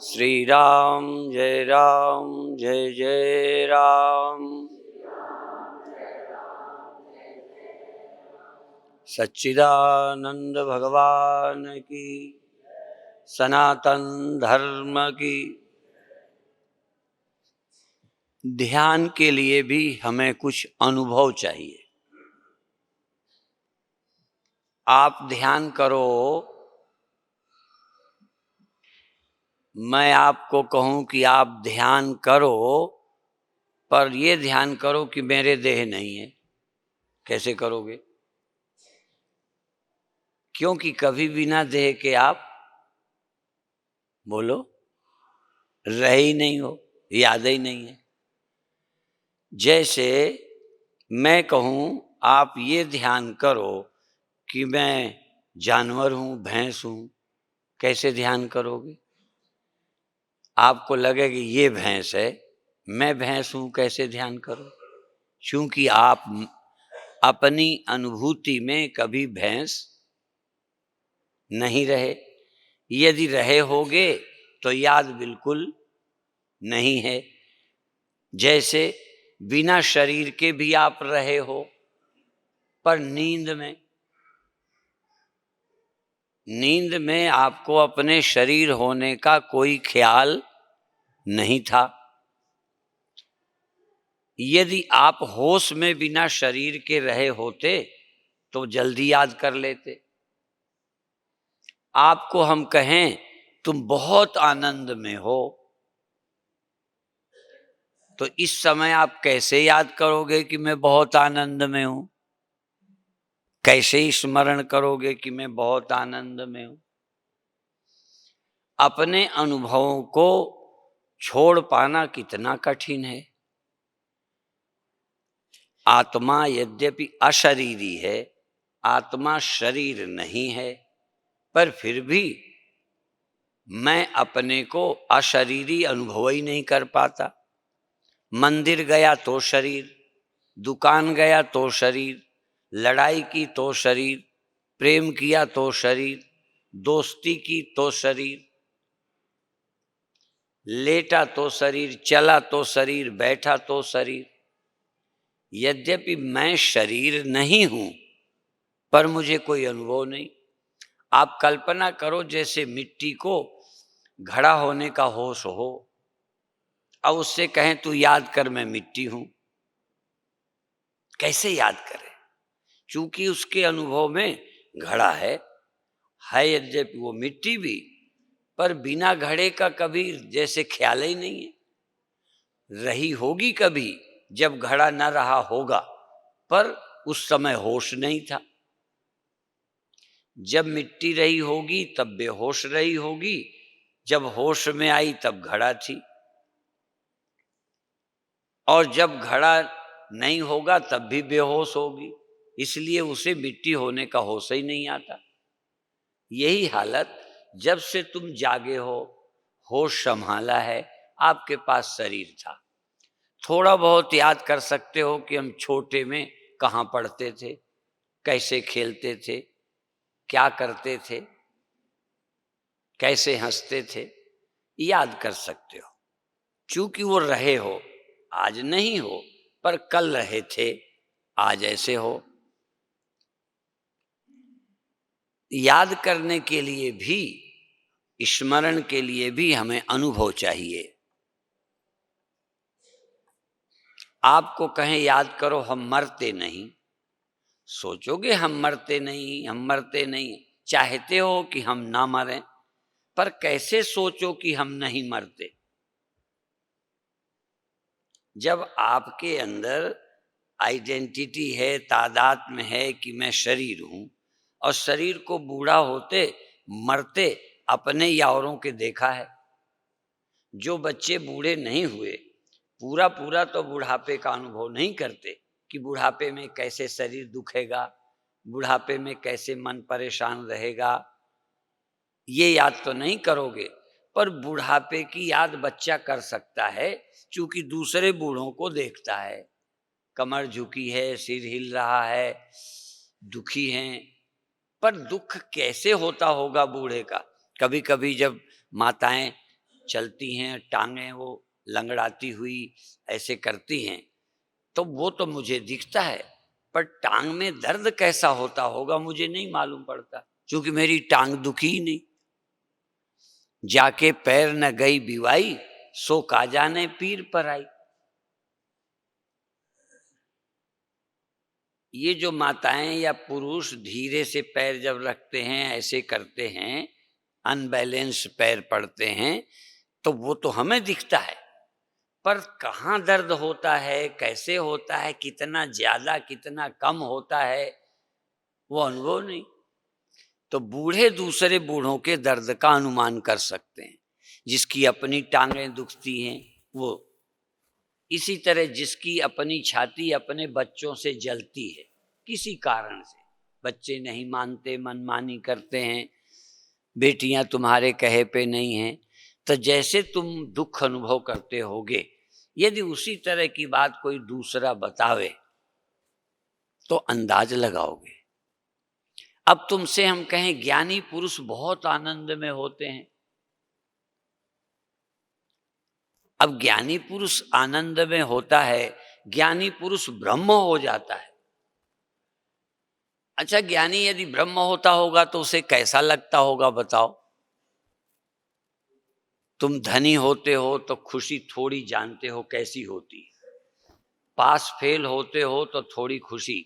श्री राम जय जय राम। सच्चिदानंद भगवान की, सनातन धर्म की। ध्यान के लिए भी हमें कुछ अनुभव चाहिए। आप ध्यान करो, मैं आपको कहूं कि आप ध्यान करो, पर ये ध्यान करो कि मेरे देह नहीं है। कैसे करोगे? क्योंकि कभी बिना देह के आप बोलो रहे ही नहीं हो, याद ही नहीं है। जैसे मैं कहूं आप ये ध्यान करो कि मैं जानवर हूं, भैंस हूं। कैसे ध्यान करोगे? आपको लगेगा ये भैंस है, मैं भैंस हूं, कैसे ध्यान करो? क्योंकि आप अपनी अनुभूति में कभी भैंस नहीं रहे। यदि रहे होगे तो याद बिल्कुल नहीं है। जैसे बिना शरीर के भी आप रहे हो, पर नींद में आपको अपने शरीर होने का कोई ख्याल नहीं था। यदि आप होश में बिना शरीर के रहे होते तो जल्दी याद कर लेते। आपको हम कहें तुम बहुत आनंद में हो, तो इस समय आप कैसे याद करोगे कि मैं बहुत आनंद में हूं? कैसे स्मरण करोगे कि मैं बहुत आनंद में हूं? अपने अनुभवों को छोड़ पाना कितना कठिन है। आत्मा यद्यपि अशरीरी है, आत्मा शरीर नहीं है, पर फिर भी मैं अपने को अशरीरी अनुभव ही नहीं कर पाता। मंदिर गया तो शरीर, दुकान गया तो शरीर, लड़ाई की तो शरीर, प्रेम किया तो शरीर, दोस्ती की तो शरीर, लेटा तो शरीर, चला तो शरीर, बैठा तो शरीर। यद्यपि मैं शरीर नहीं हूं, पर मुझे कोई अनुभव नहीं। आप कल्पना करो जैसे मिट्टी को घड़ा होने का होश हो, अब उससे कहें तू याद कर मैं मिट्टी हूं, कैसे याद करे? चूंकि उसके अनुभव में घड़ा है यद्यपि वो मिट्टी भी, पर बिना घड़े का कभी जैसे ख्याल ही नहीं है। रही होगी कभी जब घड़ा न रहा होगा, पर उस समय होश नहीं था। जब मिट्टी रही होगी तब बेहोश रही होगी, जब होश में आई तब घड़ा थी, और जब घड़ा नहीं होगा तब भी बेहोश होगी। इसलिए उसे मिट्टी होने का होश ही नहीं आता। यही हालत जब से तुम जागे हो, होश संभाला है, आपके पास शरीर था। थोड़ा बहुत याद कर सकते हो कि हम छोटे में कहाँ पढ़ते थे, कैसे खेलते थे, क्या करते थे, कैसे हंसते थे, याद कर सकते हो। चूंकि वो रहे हो, आज नहीं हो, पर कल रहे थे, आज ऐसे हो। याद करने के लिए भी, स्मरण के लिए भी हमें अनुभव चाहिए। आपको कहें याद करो हम मरते नहीं, सोचोगे हम मरते नहीं, हम मरते नहीं। चाहते हो कि हम ना मरें, पर कैसे सोचो कि हम नहीं मरते? जब आपके अंदर आइडेंटिटी है, तादाद में है कि मैं शरीर हूं, और शरीर को बूढ़ा होते मरते अपने या औरों के देखा है। जो बच्चे बूढ़े नहीं हुए, पूरा पूरा तो बुढ़ापे का अनुभव नहीं करते कि बुढ़ापे में कैसे शरीर दुखेगा, बुढ़ापे में कैसे मन परेशान रहेगा, ये याद तो नहीं करोगे। पर बुढ़ापे की याद बच्चा कर सकता है, क्योंकि दूसरे बूढ़ों को देखता है, कमर झुकी है, सिर हिल रहा है, दुखी हैं। पर दुख कैसे होता होगा बूढ़े का? कभी कभी जब माताएं चलती हैं, टांगें वो लंगड़ाती हुई ऐसे करती हैं, तो वो तो मुझे दिखता है, पर टांग में दर्द कैसा होता होगा मुझे नहीं मालूम पड़ता, क्योंकि मेरी टांग दुखी ही नहीं। जाके पैर न गई बिवाई, सो का जाने पीर पर आई। ये जो माताएं या पुरुष धीरे से पैर जब रखते हैं, ऐसे करते हैं, अनबैलेंस पैर पड़ते हैं, तो वो तो हमें दिखता है, पर कहाँ दर्द होता है, कैसे होता है, कितना ज्यादा कितना कम होता है, वो अनुभव नहीं। तो बूढ़े दूसरे बूढ़ों के दर्द का अनुमान कर सकते हैं। जिसकी अपनी टांगें दुखती हैं वो, इसी तरह जिसकी अपनी छाती अपने बच्चों से जलती है किसी कारण से, बच्चे नहीं मानते, मनमानी करते हैं, बेटियां तुम्हारे कहे पे नहीं हैं, तो जैसे तुम दुख अनुभव करते होगे, यदि उसी तरह की बात कोई दूसरा बतावे तो अंदाज लगाओगे। अब तुमसे हम कहें ज्ञानी पुरुष बहुत आनंद में होते हैं, अब ज्ञानी पुरुष आनंद में होता है, ज्ञानी पुरुष ब्रह्म हो जाता है। अच्छा, ज्ञानी यदि ब्रह्म होता होगा तो उसे कैसा लगता होगा बताओ। तुम धनी होते हो तो खुशी थोड़ी जानते हो कैसी होती, पास फेल होते हो तो थोड़ी खुशी,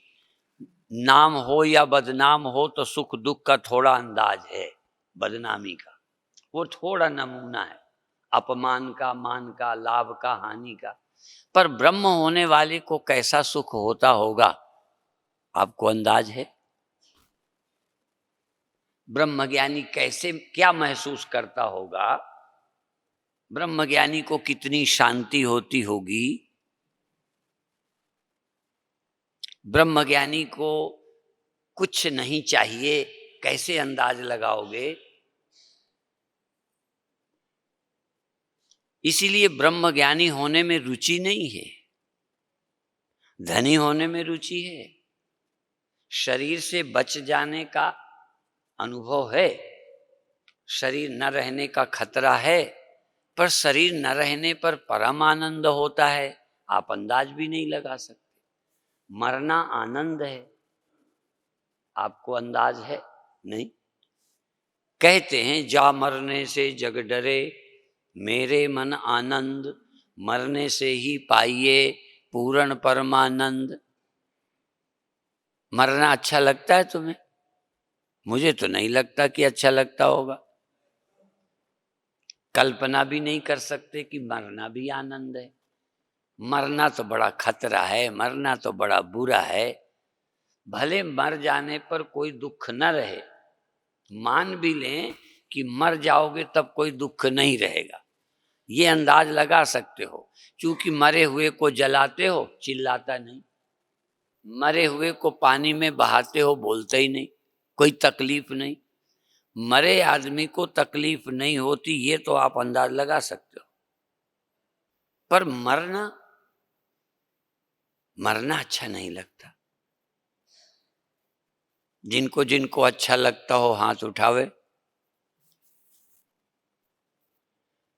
नाम हो या बदनाम हो तो सुख दुख का थोड़ा अंदाज है, बदनामी का वो थोड़ा नमूना है, अपमान का, मान का, लाभ का, हानि का। पर ब्रह्म होने वाले को कैसा सुख होता होगा आपको अंदाज है? ब्रह्मज्ञानी कैसे क्या महसूस करता होगा, ब्रह्मज्ञानी को कितनी शांति होती होगी, ब्रह्मज्ञानी को कुछ नहीं चाहिए, कैसे अंदाज लगाओगे? इसीलिए ब्रह्मज्ञानी होने में रुचि नहीं है, धनी होने में रुचि है। शरीर से बच जाने का अनुभव है, शरीर न रहने का खतरा है, पर शरीर न रहने पर परम आनंद होता है, आप अंदाज भी नहीं लगा सकते। मरना आनंद है, आपको अंदाज है नहीं। कहते हैं जा मरने से जग डरे, मेरे मन आनंद, मरने से ही पाइए पूर्ण परमानंद। मरना अच्छा लगता है तुम्हें? मुझे तो नहीं लगता कि अच्छा लगता होगा। कल्पना भी नहीं कर सकते कि मरना भी आनंद है। मरना तो बड़ा खतरा है, मरना तो बड़ा बुरा है। भले मर जाने पर कोई दुख न रहे, मान भी लें कि मर जाओगे तब कोई दुख नहीं रहेगा, ये अंदाज लगा सकते हो, क्योंकि मरे हुए को जलाते हो चिल्लाता नहीं, मरे हुए को पानी में बहाते हो बोलते ही नहीं, कोई तकलीफ नहीं। मरे आदमी को तकलीफ नहीं होती ये तो आप अंदाज लगा सकते हो, पर मरना अच्छा नहीं लगता। जिनको जिनको अच्छा लगता हो हाथ उठावे,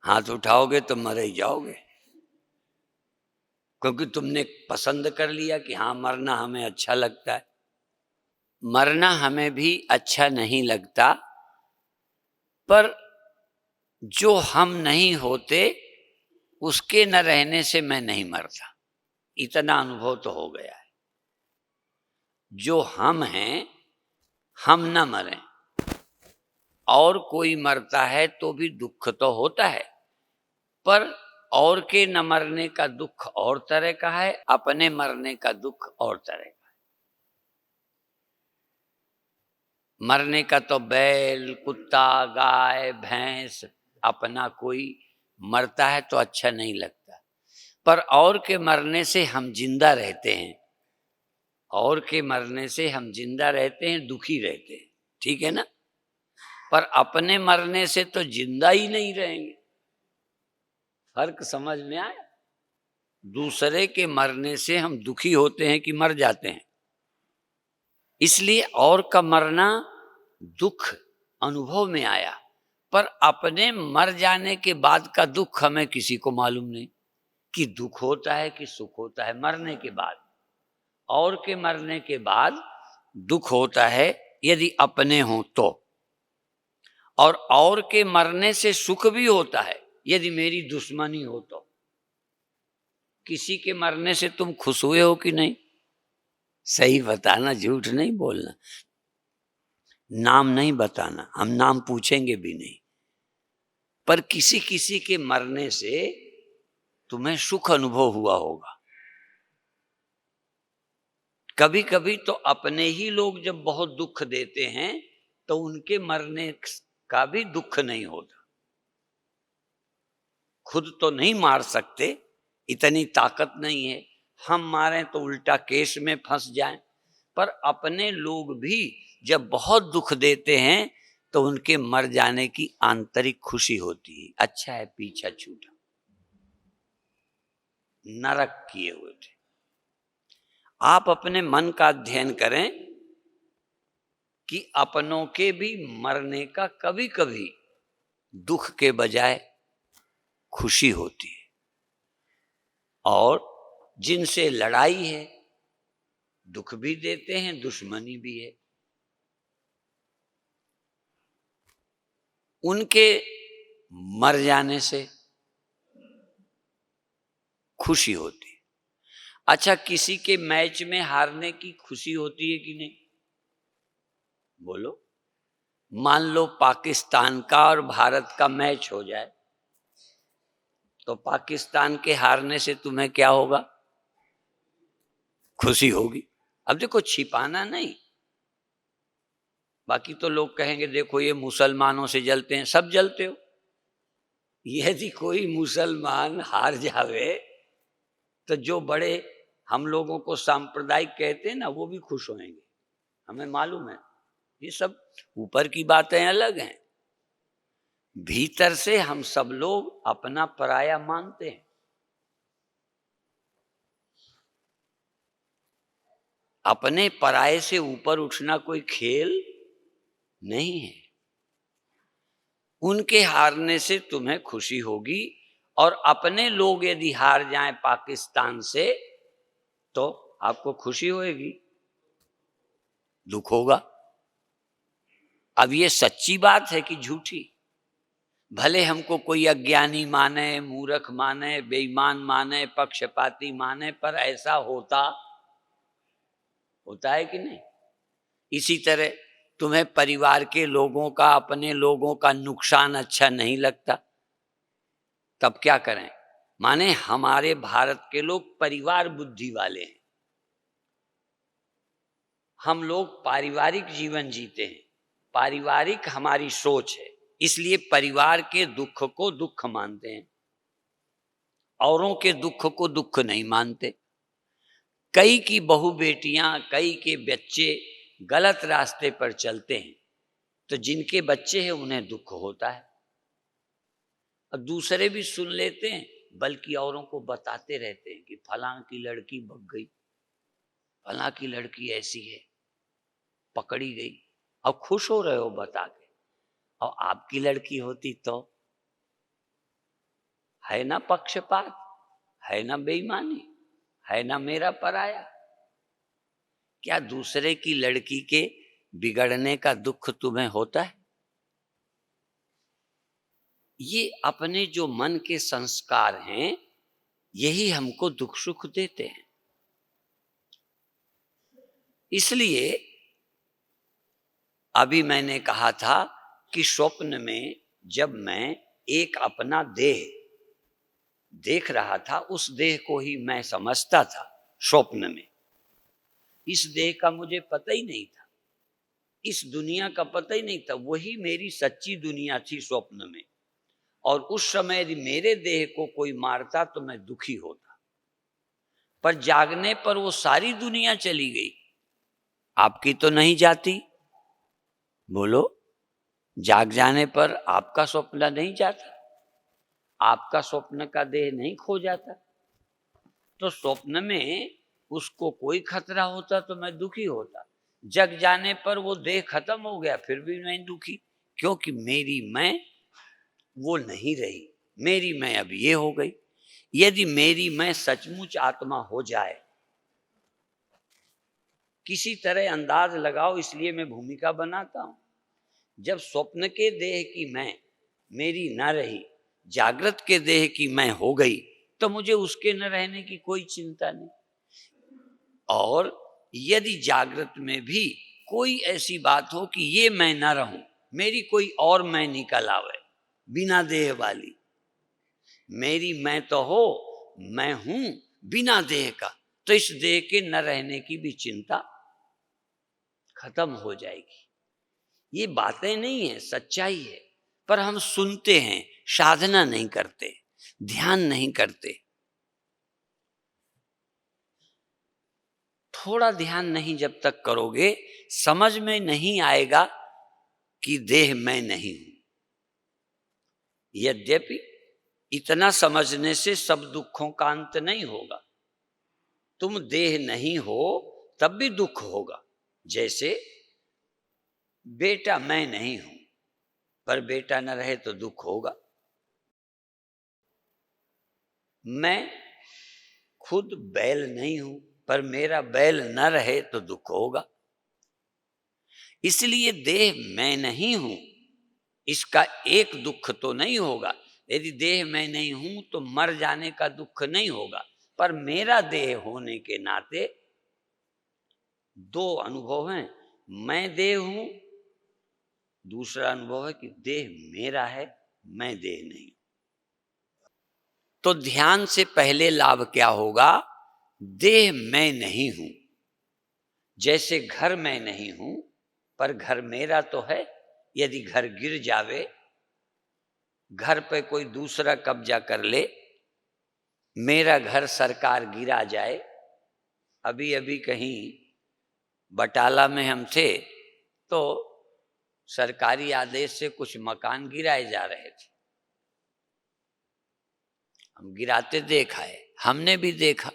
हाथ उठाओगे तो मर ही जाओगे, क्योंकि तुमने पसंद कर लिया कि हाँ मरना हमें अच्छा लगता है। मरना हमें भी अच्छा नहीं लगता, पर जो हम नहीं होते उसके न रहने से मैं नहीं मरता, इतना अनुभव तो हो गया है। जो हम हैं हम न मरें, और कोई मरता है तो भी दुख तो होता है, पर और के न मरने का दुख और तरह का है, अपने मरने का दुख और तरह का है। मरने का तो बैल, कुत्ता, गाय, भैंस, अपना कोई मरता है तो अच्छा नहीं लगता, पर और के मरने से हम जिंदा रहते हैं, और के मरने से हम जिंदा रहते हैं, दुखी रहते हैं, ठीक है ना। पर अपने मरने से तो जिंदा ही नहीं रहेंगे। फर्क समझ में आया? दूसरे के मरने से हम दुखी होते हैं कि मर जाते हैं, इसलिए और का मरना दुख अनुभव में आया, पर अपने मर जाने के बाद का दुख हमें किसी को मालूम नहीं कि दुख होता है कि सुख होता है मरने के बाद। और के मरने के बाद दुख होता है यदि अपने हो तो, और के मरने से सुख भी होता है यदि मेरी दुश्मनी हो तो। किसी के मरने से तुम खुश हुए हो कि नहीं? सही बताना, झूठ नहीं बोलना, नाम नहीं बताना, हम नाम पूछेंगे भी नहीं। पर किसी किसी के मरने से तुम्हें सुख अनुभव हुआ होगा। कभी कभी तो अपने ही लोग जब बहुत दुख देते हैं तो उनके मरने का भी दुख नहीं होता। खुद तो नहीं मार सकते, इतनी ताकत नहीं है, हम मारें तो उल्टा केस में फंस जाएं। पर अपने लोग भी जब बहुत दुख देते हैं तो उनके मर जाने की आंतरिक खुशी होती है। अच्छा है पीछा छूटा, नरक किए हुए थे। आप अपने मन का अध्ययन करें कि अपनों के भी मरने का कभी कभी दुख के बजाय खुशी होती है। और जिनसे लड़ाई है दुख भी देते हैं, दुश्मनी भी है, उनके मर जाने से खुशी होती है। अच्छा, किसी के मैच में हारने की खुशी होती है कि नहीं? बोलो। मान लो पाकिस्तान का और भारत का मैच हो जाए तो पाकिस्तान के हारने से तुम्हें क्या होगा? खुशी होगी। अब देखो, छिपाना नहीं। बाकी तो लोग कहेंगे देखो ये मुसलमानों से जलते हैं, सब जलते हो। यदि कोई मुसलमान हार जावे तो जो बड़े हम लोगों को सांप्रदायिक कहते हैं ना, वो भी खुश होंगे, हमें मालूम है। ये सब ऊपर की बातें अलग हैं, भीतर से हम सब लोग अपना पराया मानते हैं। अपने पराये से ऊपर उठना कोई खेल नहीं है। उनके हारने से तुम्हें खुशी होगी, और अपने लोग यदि हार जाएं पाकिस्तान से तो आपको खुशी होगी, दुख होगा। अब ये सच्ची बात है कि झूठी? भले हमको कोई अज्ञानी माने, मूर्ख माने, बेईमान माने, पक्षपाती माने, पर ऐसा होता है कि नहीं? इसी तरह तुम्हें परिवार के लोगों का, अपने लोगों का नुकसान अच्छा नहीं लगता, तब क्या करें? माने हमारे भारत के लोग परिवार बुद्धि वाले हैं, हम लोग पारिवारिक जीवन जीते हैं, पारिवारिक हमारी सोच है, इसलिए परिवार के दुख को दुख मानते हैं, औरों के दुख को दुख नहीं मानते। कई की बहू बेटियां, कई के बच्चे गलत रास्ते पर चलते हैं तो जिनके बच्चे हैं उन्हें दुख होता है, और दूसरे भी सुन लेते हैं, बल्कि औरों को बताते रहते हैं कि फलां की लड़की भग गई, फलां की लड़की ऐसी है, पकड़ी गई। अब खुश हो रहे हो बता के, और आपकी लड़की होती तो? है ना पक्षपात, है ना बेईमानी, है ना मेरा पराया? क्या दूसरे की लड़की के बिगड़ने का दुख तुम्हें होता है? ये अपने जो मन के संस्कार हैं यही हमको दुख सुख देते हैं। इसलिए अभी मैंने कहा था कि स्वप्न में जब मैं एक अपना देह देख रहा था, उस देह को ही मैं समझता था स्वप्न में। इस देह का मुझे पता ही नहीं था, इस दुनिया का पता ही नहीं था, वही मेरी सच्ची दुनिया थी स्वप्न में। और उस समय यदि मेरे देह को कोई मारता तो मैं दुखी होता, पर जागने पर वो सारी दुनिया चली गई, आपकी तो नहीं जाती। बोलो, जाग जाने पर आपका स्वप्न नहीं जाता, आपका स्वप्न का देह नहीं खो जाता। तो स्वप्न में उसको कोई खतरा होता तो मैं दुखी होता, जग जाने पर वो देह खत्म हो गया फिर भी मैं दुखी, क्योंकि मेरी मैं वो नहीं रही, मेरी मैं अब ये हो गई। यदि मेरी मैं सचमुच आत्मा हो जाए, किसी तरह अंदाज लगाओ, इसलिए मैं भूमिका बनाता हूं। जब स्वप्न के देह की मैं मेरी न रही, जागृत के देह की मैं हो गई, तो मुझे उसके न रहने की कोई चिंता नहीं। और यदि जागृत में भी कोई ऐसी बात हो कि ये मैं न रहूं, मेरी कोई और मैं निकल आवे बिना देह वाली, मेरी मैं तो हो, मैं हूं बिना देह का, तो इस देह के न रहने की भी चिंता खत्म हो जाएगी। ये बातें नहीं है, सच्चाई है। पर हम सुनते हैं, साधना नहीं करते, ध्यान नहीं करते। थोड़ा ध्यान नहीं जब तक करोगे, समझ में नहीं आएगा कि देह मैं नहीं हूं। यद्यपि इतना समझने से सब दुखों का अंत नहीं होगा। तुम देह नहीं हो तब भी दुख होगा। जैसे बेटा मैं नहीं हूं, पर बेटा न रहे तो दुख होगा। मैं खुद बैल नहीं हूं, पर मेरा बैल न रहे तो दुख होगा। इसलिए देह मैं नहीं हूं, इसका एक दुख तो नहीं होगा। यदि देह मैं नहीं हूं तो मर जाने का दुख नहीं होगा, पर मेरा देह होने के नाते दो अनुभव हैं। मैं देह हूं, दूसरा अनुभव है कि देह मेरा है, मैं देह नहीं। तो ध्यान से पहले लाभ क्या होगा? देह मैं नहीं हूं। जैसे घर मैं नहीं हूं, पर घर मेरा तो है। यदि घर गिर जावे, घर पे कोई दूसरा कब्जा कर ले, मेरा घर सरकार गिरा जाए। अभी अभी कहीं बटाला में हम थे, तो सरकारी आदेश से कुछ मकान गिराए जा रहे थे। हम गिराते देखा है, हमने भी देखा।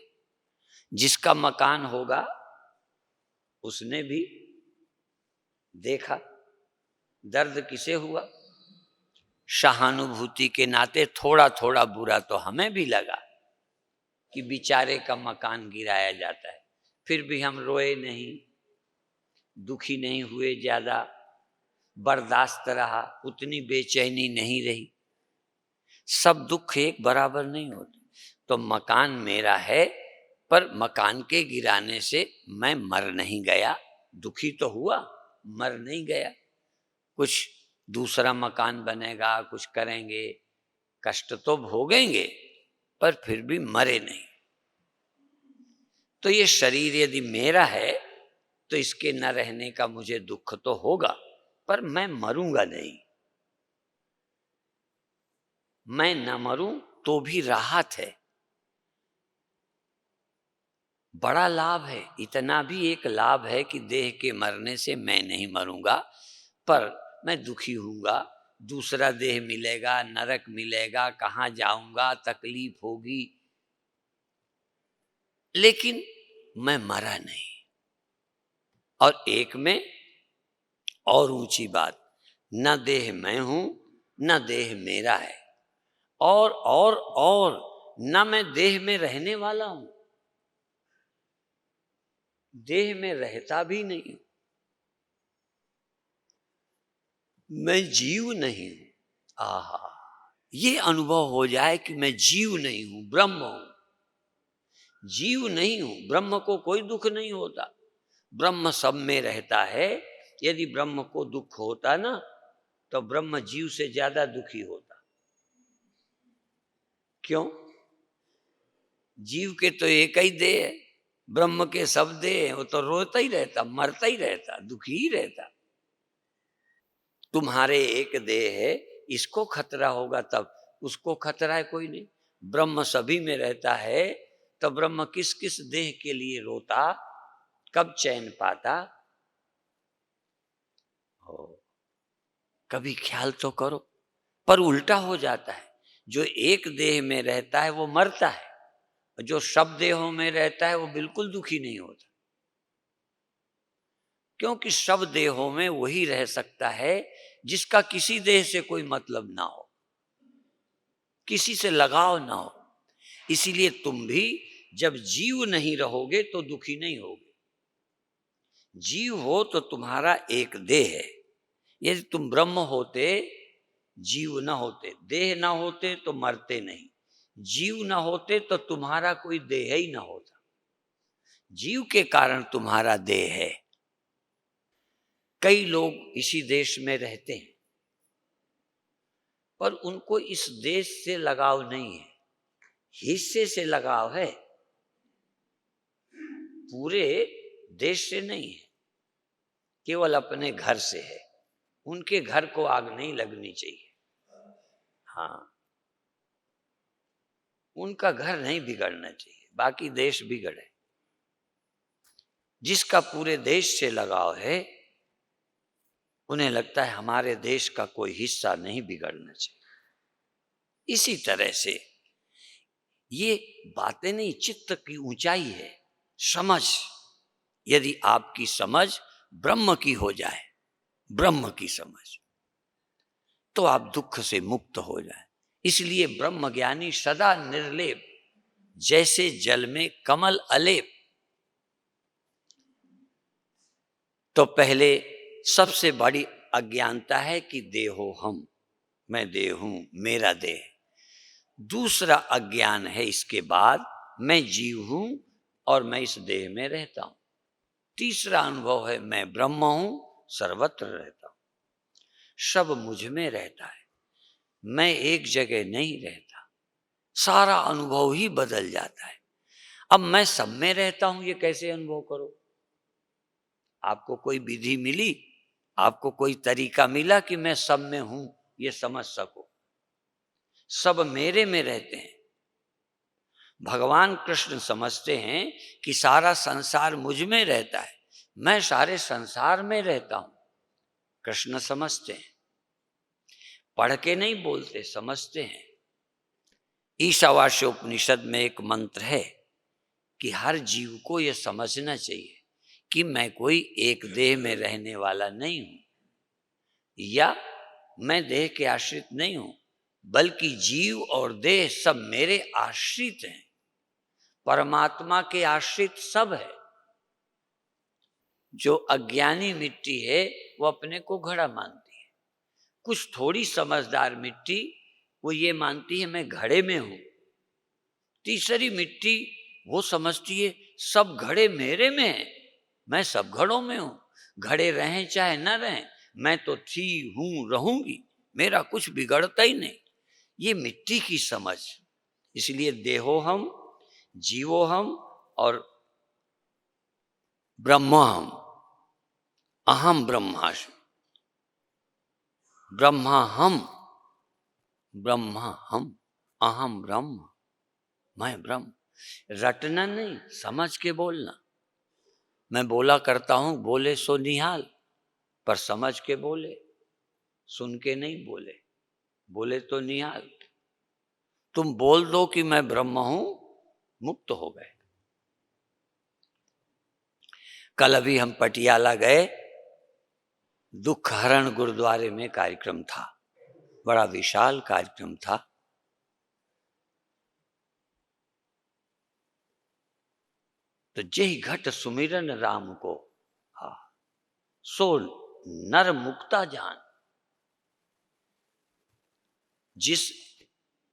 जिसका मकान होगा उसने भी देखा। दर्द किसे हुआ? सहानुभूति के नाते थोड़ा थोड़ा बुरा तो हमें भी लगा कि बेचारे का मकान गिराया जाता है। फिर भी हम रोए नहीं, दुखी नहीं हुए, ज्यादा बर्दाश्त रहा, उतनी बेचैनी नहीं रही। सब दुख एक बराबर नहीं होते। तो मकान मेरा है, पर मकान के गिराने से मैं मर नहीं गया। दुखी तो हुआ, मर नहीं गया। कुछ दूसरा मकान बनेगा, कुछ करेंगे, कष्ट तो भोगेंगे, पर फिर भी मरे नहीं। तो ये शरीर यदि मेरा है तो इसके न रहने का मुझे दुख तो होगा, पर मैं मरूंगा नहीं। मैं न मरूं तो भी राहत है, बड़ा लाभ है। इतना भी एक लाभ है कि देह के मरने से मैं नहीं मरूंगा, पर मैं दुखी हूंगा। दूसरा देह मिलेगा, नरक मिलेगा, कहाँ जाऊंगा, तकलीफ होगी, लेकिन मैं मरा नहीं। और एक में और ऊंची बात, न देह मैं हूं, न देह मेरा है, और न मैं देह में रहने वाला हूं, देह में रहता भी नहीं, मैं जीव नहीं हूं। आहा, ये अनुभव हो जाए कि मैं जीव नहीं हूं, ब्रह्म हूं। जीव नहीं हूं, ब्रह्म को कोई दुख नहीं होता, ब्रह्म सब में रहता है। यदि ब्रह्म को दुख होता ना, तो ब्रह्म जीव से ज्यादा दुखी होता। क्यों? जीव के तो एक ही देह है, ब्रह्म के सब देह है। वो तो रोता ही रहता, मरता ही रहता, दुखी ही रहता। तुम्हारे एक देह है, इसको खतरा होगा तब, उसको खतरा है कोई नहीं। ब्रह्म सभी में रहता है, तो ब्रह्म किस किस देह के लिए रोता, कब चैन पाता? हो, कभी ख्याल तो करो। पर उल्टा हो जाता है, जो एक देह में रहता है वो मरता है, जो सब देहों में रहता है वो बिल्कुल दुखी नहीं होता। क्योंकि सब देहों में वही रह सकता है जिसका किसी देह से कोई मतलब ना हो। किसी से लगाव ना हो। इसीलिए तुम भी जब जीव नहीं रहोगे तो दुखी नहीं होगे। जीव हो तो तुम्हारा एक देह है। यदि तुम ब्रह्म होते, जीव न होते, देह न होते तो मरते नहीं, जीव न होते तो तुम्हारा कोई देह ही न होता। जीव के कारण तुम्हारा देह है। कई लोग इसी देश में रहते हैं पर उनको इस देश से लगाव नहीं है, हिस्से से लगाव है, पूरे देश से नहीं है, केवल अपने घर से है। उनके घर को आग नहीं लगनी चाहिए। हाँ, उनका घर नहीं बिगड़ना चाहिए, बाकी देश बिगड़े। जिसका पूरे देश से लगाव है उन्हें लगता है हमारे देश का कोई हिस्सा नहीं बिगड़ना चाहिए। इसी तरह से ये बातें नहीं, चित्त की ऊंचाई है, समझ। यदि आपकी समझ ब्रह्म की हो जाए, ब्रह्म की समझ, तो आप दुख से मुक्त हो जाए। इसलिए ब्रह्म ज्ञानी सदा निर्लेप, जैसे जल में कमल अलेप। तो पहले सबसे बड़ी अज्ञानता है कि देहो हम, मैं देह हूं, मेरा देह। दूसरा अज्ञान है इसके बाद, मैं जीव हूं और मैं इस देह में रहता हूं। तीसरा अनुभव है मैं ब्रह्म हूं, सर्वत्र रहता हूं, सब मुझ में रहता है, मैं एक जगह नहीं रहता। सारा अनुभव ही बदल जाता है। अब मैं सब में रहता हूं, ये कैसे अनुभव करो? आपको कोई विधि मिली, आपको कोई तरीका मिला कि मैं सब में हूं, ये समझ सको? सब मेरे में रहते हैं। भगवान कृष्ण समझते हैं कि सारा संसार मुझ में रहता है, मैं सारे संसार में रहता हूं। कृष्ण समझते हैं, पढ़ के नहीं बोलते, समझते हैं। ईशावास्योपनिषद में एक मंत्र है कि हर जीव को यह समझना चाहिए कि मैं कोई एक देह में रहने वाला नहीं हूं, या मैं देह के आश्रित नहीं हूं, बल्कि जीव और देह सब मेरे आश्रित हैं। परमात्मा के आश्रित सब है। जो अज्ञानी मिट्टी है वो अपने को घड़ा मानती है। कुछ थोड़ी समझदार मिट्टी वो ये मानती है मैं घड़े में हूं। तीसरी मिट्टी वो समझती है सब घड़े मेरे में हैं, मैं सब घड़ों में हूं। घड़े रहें चाहे न रहें, मैं तो थी हूं, रहूंगी, मेरा कुछ बिगड़ता ही नहीं। ये मिट्टी की समझ। इसलिए देहो हम, जीवो हम और ब्रह्म हम। अहम ब्रह्मास्मि, ब्रह्मा हम, ब्रह्मा हम, अहम ब्रह्म, मैं ब्रह्म। रटना नहीं, समझ के बोलना। मैं बोला करता हूं बोले सो निहाल, पर समझ के बोले, सुन के नहीं बोले। बोले तो निहाल। तुम बोल दो कि मैं ब्रह्म हूं, मुक्त हो गए। कल अभी हम पटियाला गए, दुख हरण गुरुद्वारे में कार्यक्रम था, बड़ा विशाल कार्यक्रम था। तो जेहि घट सुमिरन राम को, हाँ, सो नर मुक्ता जान। जिस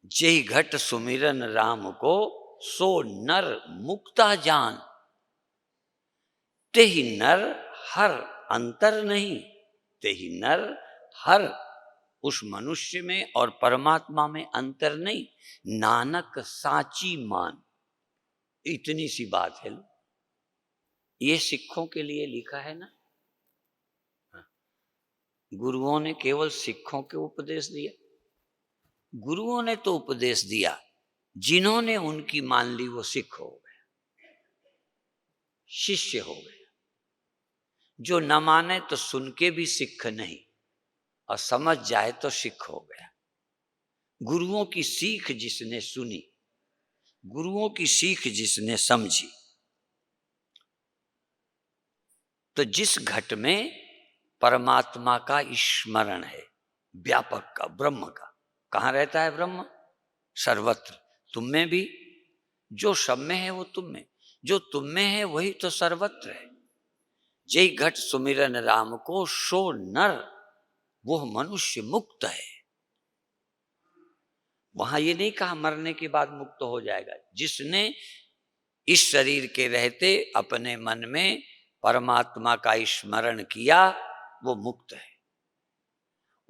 जेहि घट सुमिरन राम को, सो नर मुक्ता जान। तेहि नर हर अंतर नहीं, तेहि नर हर, उस मनुष्य में और परमात्मा में अंतर नहीं। नानक साची मान। इतनी सी बात है। ये सिखों के लिए लिखा है ना। गुरुओं ने केवल सिखों को उपदेश दिया। गुरुओं ने तो उपदेश दिया, जिन्होंने उनकी मान ली वो सिख हो गए, शिष्य हो गए। जो न माने तो सुन के भी सिख नहीं, और समझ जाए तो सिख हो गया। गुरुओं की सीख जिसने सुनी, गुरुओं की सीख जिसने समझी, तो जिस घट में परमात्मा का स्मरण है, व्यापक का, ब्रह्म का, कहाँ रहता है ब्रह्म? सर्वत्र। तुम में भी, जो सब में है वो तुम में, जो तुम में है वही तो सर्वत्र है। जय घट सुमिरन राम को सो नर, वो मनुष्य मुक्त है। वहां ये नहीं कहा मरने के बाद मुक्त हो जाएगा। जिसने इस शरीर के रहते अपने मन में परमात्मा का स्मरण किया वो मुक्त है।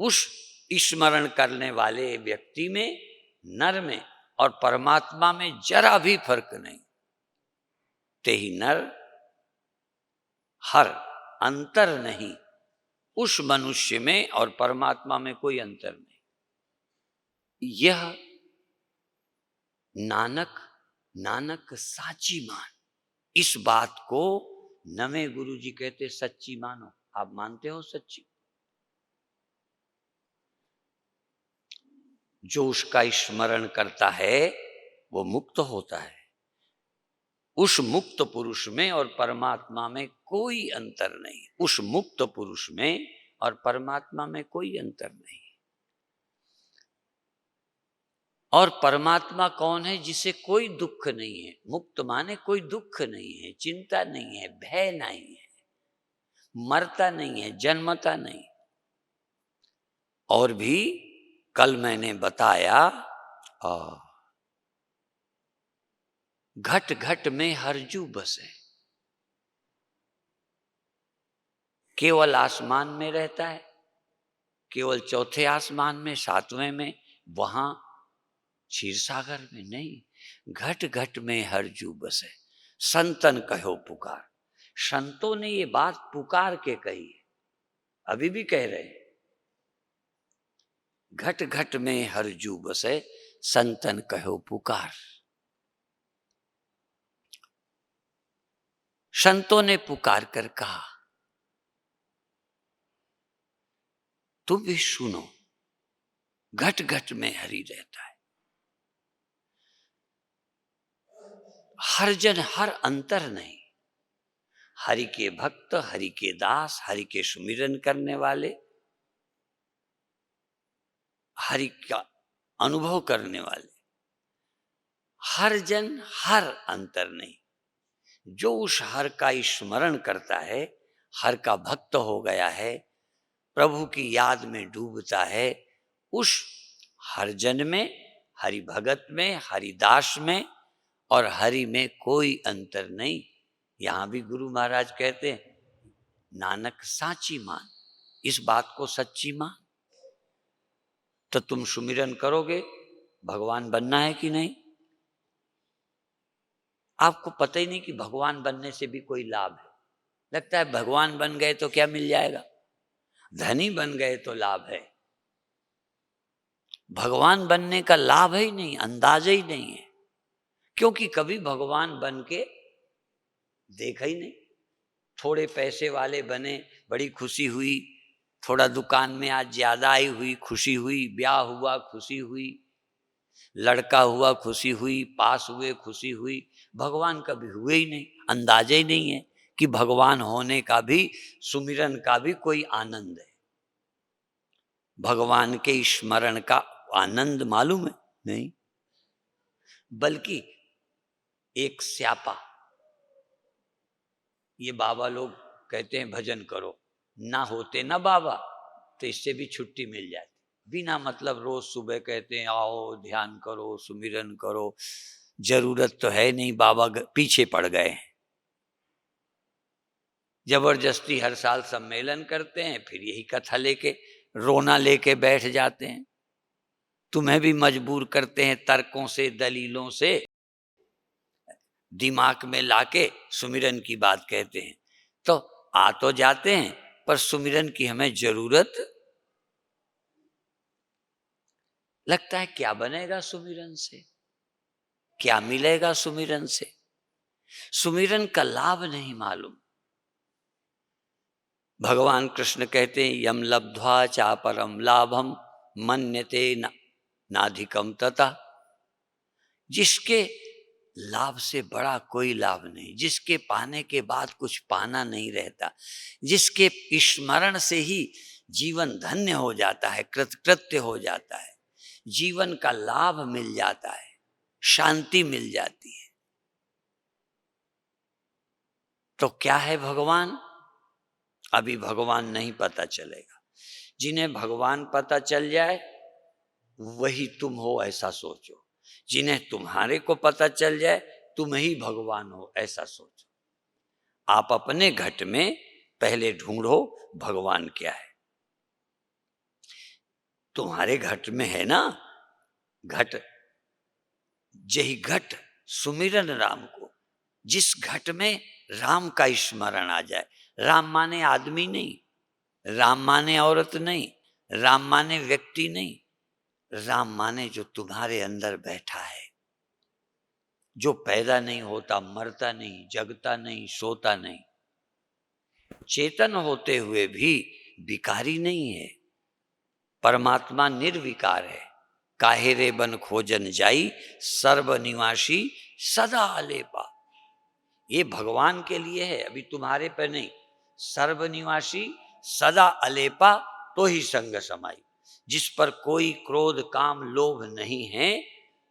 उस स्मरण करने वाले व्यक्ति में, नर में और परमात्मा में जरा भी फर्क नहीं। ते ही नर हर, अंतर नहीं। उस मनुष्य में और परमात्मा में कोई अंतर नहीं। यह नानक साची मान। इस बात को नवे गुरु जी कहते सच्ची मानो। आप मानते हो सच्ची? जो उसका स्मरण करता है वो मुक्त होता है। उस मुक्त पुरुष में और परमात्मा में कोई अंतर नहीं। उस मुक्त पुरुष में और परमात्मा में कोई अंतर नहीं। और परमात्मा कौन है? जिसे कोई दुख नहीं है। मुक्त माने कोई दुख नहीं है, चिंता नहीं है, भय नहीं है, मरता नहीं है, जन्मता नहीं। और भी कल मैंने बताया, घट घट में हरजू बसे। केवल आसमान में रहता है, केवल चौथे आसमान में, सातवें में, वहां क्षीर सागर में नहीं। घट घट में हरजू बसे, संतन कहो पुकार। संतों ने ये बात पुकार के कही है, अभी भी कह रहे हैं। घट घट में हरजू बसे, संतन कहो पुकार। संतों ने पुकार कर कहा, तुम भी सुनो, घट घट में हरि रहता है। हर जन, हर अंतर नहीं। हरि के भक्त, हरि के दास, हरि के सुमिरन करने वाले, हरि का अनुभव करने वाले, हर जन, हर अंतर नहीं। जो उस हर का स्मरण करता है, हर का भक्त हो गया है, प्रभु की याद में डूबता है, उस हर जन में, हरि भगत में, हरिदास में और हरि में कोई अंतर नहीं। यहां भी गुरु महाराज कहते हैं, नानक साची मान। इस बात को सच्ची मान, तो तुम सुमिरन करोगे, भगवान बनना है कि नहीं। आपको पता ही नहीं कि भगवान बनने से भी कोई लाभ है। लगता है भगवान बन गए तो क्या मिल जाएगा, धनी बन गए तो लाभ है। भगवान बनने का लाभ ही नहीं, अंदाजा ही नहीं है, क्योंकि कभी भगवान बन के देखा ही नहीं। थोड़े पैसे वाले बने, बड़ी खुशी हुई, थोड़ा दुकान में आज ज्यादा आई हुई, खुशी हुई, ब्याह हुआ, खुशी हुई, लड़का हुआ, खुशी हुई, पास हुए, खुशी हुई। भगवान कभी हुए ही नहीं, अंदाजा ही नहीं है कि भगवान होने का भी, सुमिरन का भी कोई आनंद है। भगवान के स्मरण का आनंद मालूम है नहीं। बल्कि एक स्यापा, ये बाबा लोग कहते हैं भजन करो, ना होते ना बाबा तो इससे भी छुट्टी मिल जाती। बिना मतलब रोज सुबह कहते हैं आओ ध्यान करो, सुमिरन करो, जरूरत तो है नहीं, बाबा पीछे पड़ गए हैं। जबरदस्ती हर साल सम्मेलन करते हैं, फिर यही कथा लेके, रोना लेके बैठ जाते हैं। तुम्हें भी मजबूर करते हैं तर्कों से, दलीलों से, दिमाग में लाके सुमिरन की बात कहते हैं। तो आ तो जाते हैं, पर सुमिरन की हमें जरूरत। लगता है क्या बनेगा सुमिरन से, क्या मिलेगा सुमिरन से। सुमिरन का लाभ नहीं मालूम। भगवान कृष्ण कहते हैं, यम लब्ध्वा चापरम लाभम मन्यते नाधिकम तथा। जिसके लाभ से बड़ा कोई लाभ नहीं, जिसके पाने के बाद कुछ पाना नहीं रहता, जिसके स्मरण से ही जीवन धन्य हो जाता है, कृतकृत्य हो जाता है, जीवन का लाभ मिल जाता है, शांति मिल जाती है। तो क्या है भगवान? अभी भगवान नहीं पता चलेगा। जिन्हें भगवान पता चल जाए वही तुम हो, ऐसा सोचो। जिन्हें तुम्हारे को पता चल जाए तुम ही भगवान हो, ऐसा सोचो। आप अपने घट में पहले ढूंढो भगवान क्या है। तुम्हारे घट में है ना घट, यही घट सुमिरन राम को। जिस घट में राम का स्मरण आ जाए, राम माने आदमी नहीं, राम माने औरत नहीं, राम माने व्यक्ति नहीं, राम माने जो तुम्हारे अंदर बैठा है, जो पैदा नहीं होता, मरता नहीं, जगता नहीं, सोता नहीं, चेतन होते हुए भी विकारी नहीं है। परमात्मा निर्विकार है। काहे रे बन खोजन जाई, सर्वनिवासी सदा अलेपा। ये भगवान के लिए है, अभी तुम्हारे पे नहीं। सर्वनिवासी सदा अलेपा तो ही संग समाई। जिस पर कोई क्रोध काम लोभ नहीं है,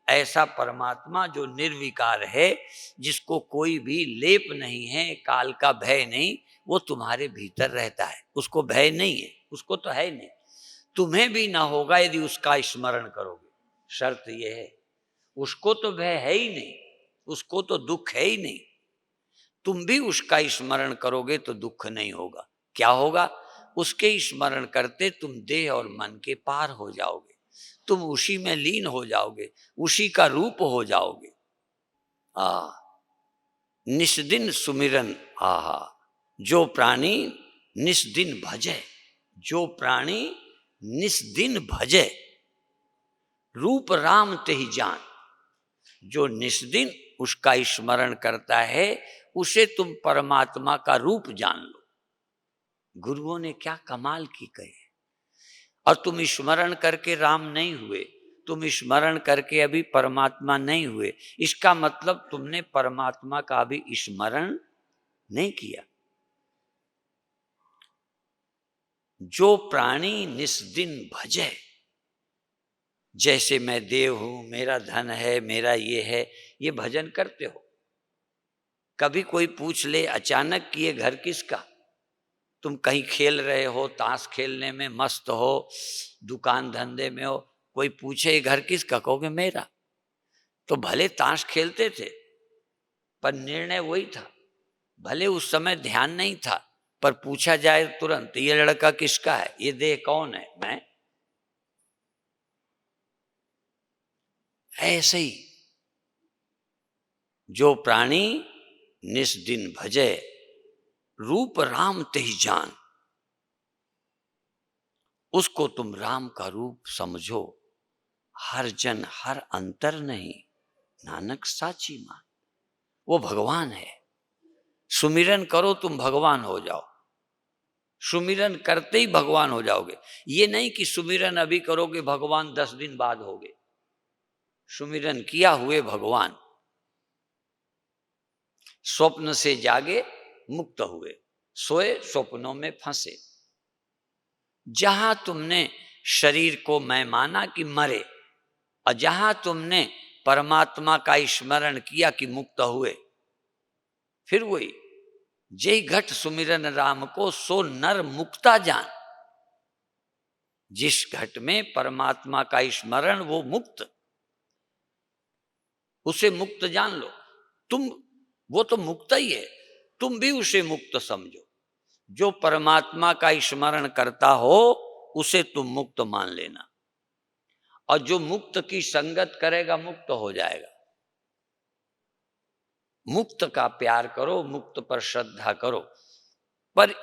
ऐसा परमात्मा जो निर्विकार है, जिसको कोई भी लेप नहीं है, काल का भय नहीं, वो तुम्हारे भीतर रहता है। उसको भय नहीं है, उसको तो है नहीं। तुम्हें भी ना होगा यदि उसका स्मरण करोगे। शर्त यह है, उसको तो भय है ही नहीं, उसको तो दुख है ही नहीं। तुम भी उसका स्मरण करोगे तो दुख नहीं होगा। क्या होगा? उसके स्मरण करते तुम देह और मन के पार हो जाओगे, तुम उसी में लीन हो जाओगे, उसी का रूप हो जाओगे। निस्दिन सुमिरन आहा, जो प्राणी निस्दिन भजे, जो प्राणी निस्दिन भजे, रूप राम ते ही जान। जो निस्दिन उसका स्मरण करता है, उसे तुम परमात्मा का रूप जान लो। गुरुओं ने क्या कमाल की कही। और तुम स्मरण करके राम नहीं हुए, तुम स्मरण करके अभी परमात्मा नहीं हुए, इसका मतलब तुमने परमात्मा का अभी स्मरण नहीं किया। जो प्राणी निस्दिन भजे, जैसे मैं देव हूं, मेरा धन है, मेरा ये है, ये भजन करते हो। कभी कोई पूछ ले अचानक कि ये घर किसका? तुम कहीं खेल रहे हो, ताश खेलने में मस्त हो, दुकान धंधे में हो, कोई पूछे ये घर किसका, कहोगे मेरा। तो भले ताश खेलते थे पर निर्णय वही था। भले उस समय ध्यान नहीं था, पर पूछा जाए तुरंत ये लड़का किसका है, ये देह कौन है, मैं। ऐसे ही जो प्राणी निस्दिन भजे, रूप राम ते ही जान, उसको तुम राम का रूप समझो। हर जन हर अंतर नहीं, नानक साची मान। वो भगवान है। सुमिरन करो तुम भगवान हो जाओ। सुमिरन करते ही भगवान हो जाओगे। ये नहीं कि सुमिरन अभी करोगे भगवान 10 दिन बाद होगे। सुमिरन किया हुए भगवान। स्वप्न से जागे मुक्त हुए, सोए स्वप्नों में फंसे। जहां तुमने शरीर को मैं माना कि मरे, और जहां तुमने परमात्मा का स्मरण किया कि मुक्त हुए, फिर वही जय घट सुमिरन राम को सो नर मुक्ता जान। जिस घट में परमात्मा का स्मरण, वो मुक्त, उसे मुक्त जान लो तुम। वो तो मुक्त ही है, तुम भी उसे मुक्त समझो। जो परमात्मा का स्मरण करता हो उसे तुम मुक्त मान लेना, और जो मुक्त की संगत करेगा मुक्त हो जाएगा। मुक्त का प्यार करो, मुक्त पर श्रद्धा करो। पर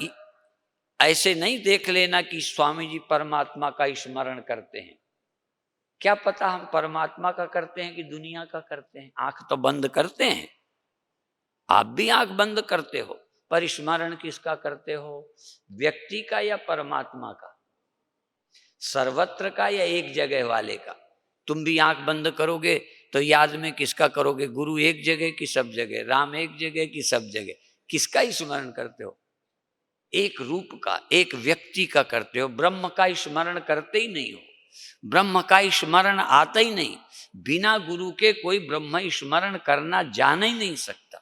ऐसे नहीं देख लेना कि स्वामी जी परमात्मा का स्मरण करते हैं। क्या पता हम परमात्मा का करते हैं कि दुनिया का करते हैं। आंख तो बंद करते हैं, आप भी आंख बंद करते हो, पर स्मरण किसका करते हो? व्यक्ति का या परमात्मा का? सर्वत्र का या एक जगह वाले का? तुम भी आंख बंद करोगे तो याद में किसका करोगे? गुरु एक जगह कि सब जगह? राम एक जगह कि सब जगह? किसका स्मरण करते हो? एक रूप का, एक व्यक्ति का करते हो। ब्रह्म का स्मरण करते ही नहीं हो। ब्रह्म का स्मरण आता ही नहीं। बिना गुरु के कोई ब्रह्म स्मरण करना जान ही नहीं सकता।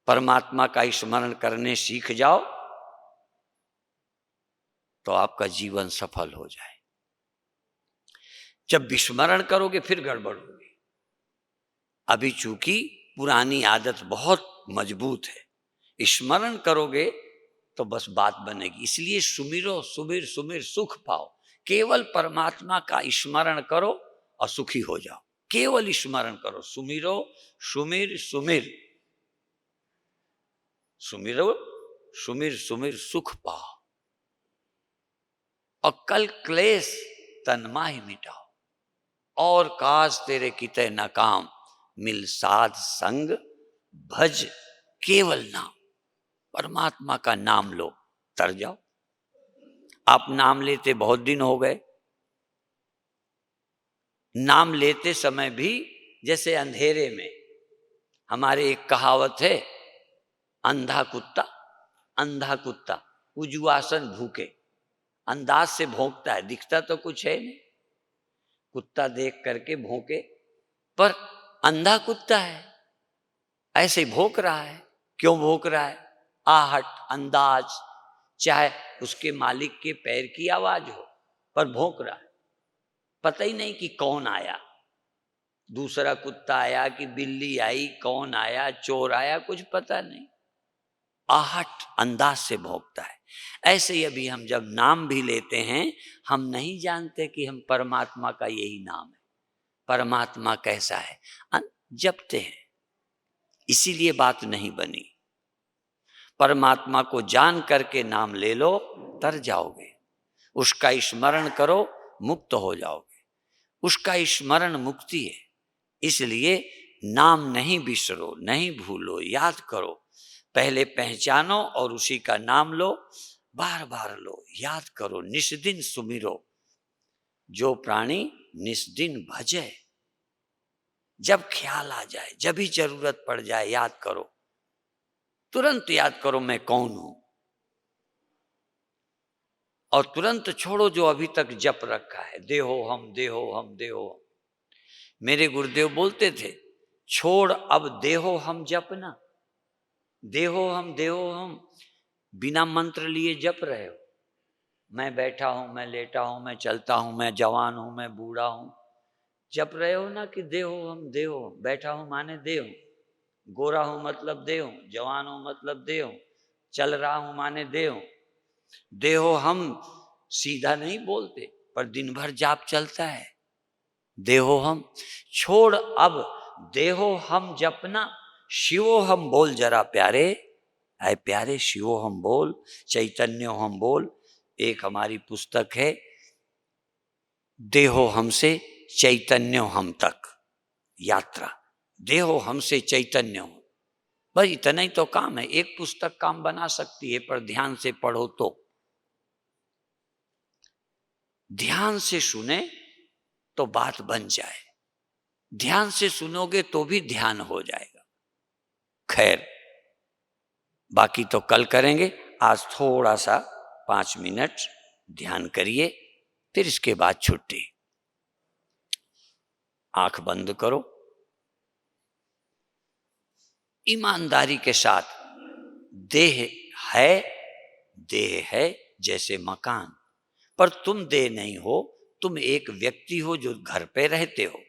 परमात्मा का स्मरण करने सीख जाओ तो आपका जीवन सफल हो जाए। जब विस्मरण करोगे फिर गड़बड़ होगी। अभी चूंकि पुरानी आदत बहुत मजबूत है, स्मरण करोगे तो बस बात बनेगी। इसलिए सुमिरो सुमिर सुमिर सुख पाओ। केवल परमात्मा का स्मरण करो और सुखी हो जाओ। केवल स्मरण करो, सुमिरो सुमिर सुमिर, सुमिरो सुमिर सुमिर सुख पाओ और कल क्लेश तन्माही मिटाओ। और काज तेरे किते न काम, मिल साध संग भज केवल नाम। परमात्मा का नाम लो, तर जाओ। आप नाम लेते बहुत दिन हो गए, नाम लेते समय भी जैसे अंधेरे में, हमारे एक कहावत है, अंधा कुत्ता उजुआसन भूखे। अंदाज से भौंकता है, दिखता तो कुछ है नहीं, कुत्ता देख करके भौंके, पर अंधा कुत्ता है, ऐसे भौंक रहा है। क्यों भौंक रहा है? आहट, अंदाज, चाहे उसके मालिक के पैर की आवाज हो, पर भौंक रहा है। पता ही नहीं कि कौन आया, दूसरा कुत्ता आया कि बिल्ली आई, कौन आया, चोर आया, कुछ पता नहीं। आहट, अंदाज से भौंकता है। ऐसे ही अभी हम जब नाम भी लेते हैं, हम नहीं जानते कि हम परमात्मा का यही नाम है। परमात्मा कैसा है, जपते हैं, इसीलिए बात नहीं बनी। परमात्मा को जान करके नाम ले लो, तर जाओगे। उसका स्मरण करो, मुक्त हो जाओगे। उसका स्मरण मुक्ति है। इसलिए नाम नहीं बिसरो, नहीं भूलो, याद करो। पहले पहचानो और उसी का नाम लो, बार बार लो, याद करो, निस्दिन सुमिरो। जो प्राणी निस्दिन भजे, जब ख्याल आ जाए, जब भी जरूरत पड़ जाए, याद करो, तुरंत याद करो मैं कौन हूं, और तुरंत छोड़ो जो अभी तक जप रखा है, देहो हम देहो हम देहो हम। मेरे गुरुदेव बोलते थे, छोड़ अब देहो हम जपना। देहो हम देहो हम बिना मंत्र लिए जप रहे हो। मैं बैठा हूं, मैं लेटा हूं, मैं चलता हूं, मैं जवान हूं, मैं बूढ़ा हूं, जप रहे हो ना कि देहो हम देहो। बैठा हूं माने देह हूं, गोरा हूं मतलब देह हूं, जवान हूं मतलब देह हूं, चल रहा हूं माने देह हूं। देहो हम सीधा नहीं बोलते, पर दिन भर जाप चलता है। देहो हम, छोड़ अब देहो हम जपना, शिवो हम बोल जरा प्यारे। आए प्यारे शिवो हम बोल, चैतन्यो हम बोल। एक हमारी पुस्तक है, देहो हमसे चैतन्यो हम तक यात्रा। देहो हमसे चैतन्य हो, बस इतना ही तो काम है। एक पुस्तक काम बना सकती है, पर ध्यान से पढ़ो तो, ध्यान से सुने तो बात बन जाए, ध्यान से सुनोगे तो भी ध्यान हो जाएगा। खैर, बाकी तो कल करेंगे। आज थोड़ा सा 5 मिनट ध्यान करिए, फिर इसके बाद छुट्टी। आंख बंद करो, ईमानदारी के साथ, देह है, देह है जैसे मकान, पर तुम देह नहीं हो, तुम एक व्यक्ति हो जो घर पे रहते हो।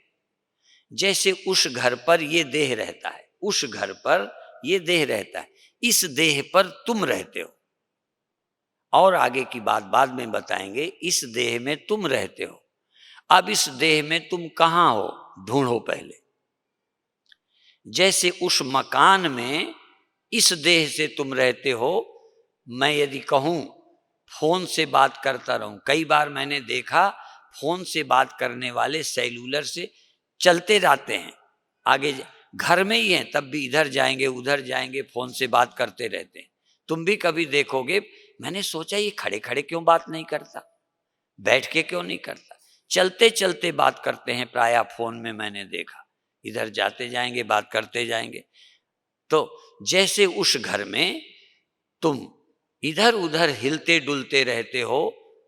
जैसे उस घर पर ये देह रहता है, उस घर पर ये देह रहता है, इस देह पर तुम रहते हो। और आगे की बात बाद में बताएंगे। इस देह में तुम रहते हो। अब इस देह में तुम कहाँ हो, ढूंढो पहले। जैसे उस मकान में इस देह से तुम रहते हो। मैं यदि कहूं फोन से बात करता रहूं, कई बार मैंने देखा फोन से बात करने वाले सेलुलर से चलते जाते हैं, आगे घर में ही हैं तब भी इधर जाएंगे उधर जाएंगे, फोन से बात करते रहते हैं। तुम भी कभी देखोगे। मैंने सोचा ये खड़े खड़े क्यों बात नहीं करता, बैठ के क्यों नहीं करता, चलते चलते बात करते हैं प्रायः फोन में। मैंने देखा इधर जाते जाएंगे बात करते जाएंगे। तो जैसे उस घर में तुम इधर उधर हिलते डुलते रहते हो,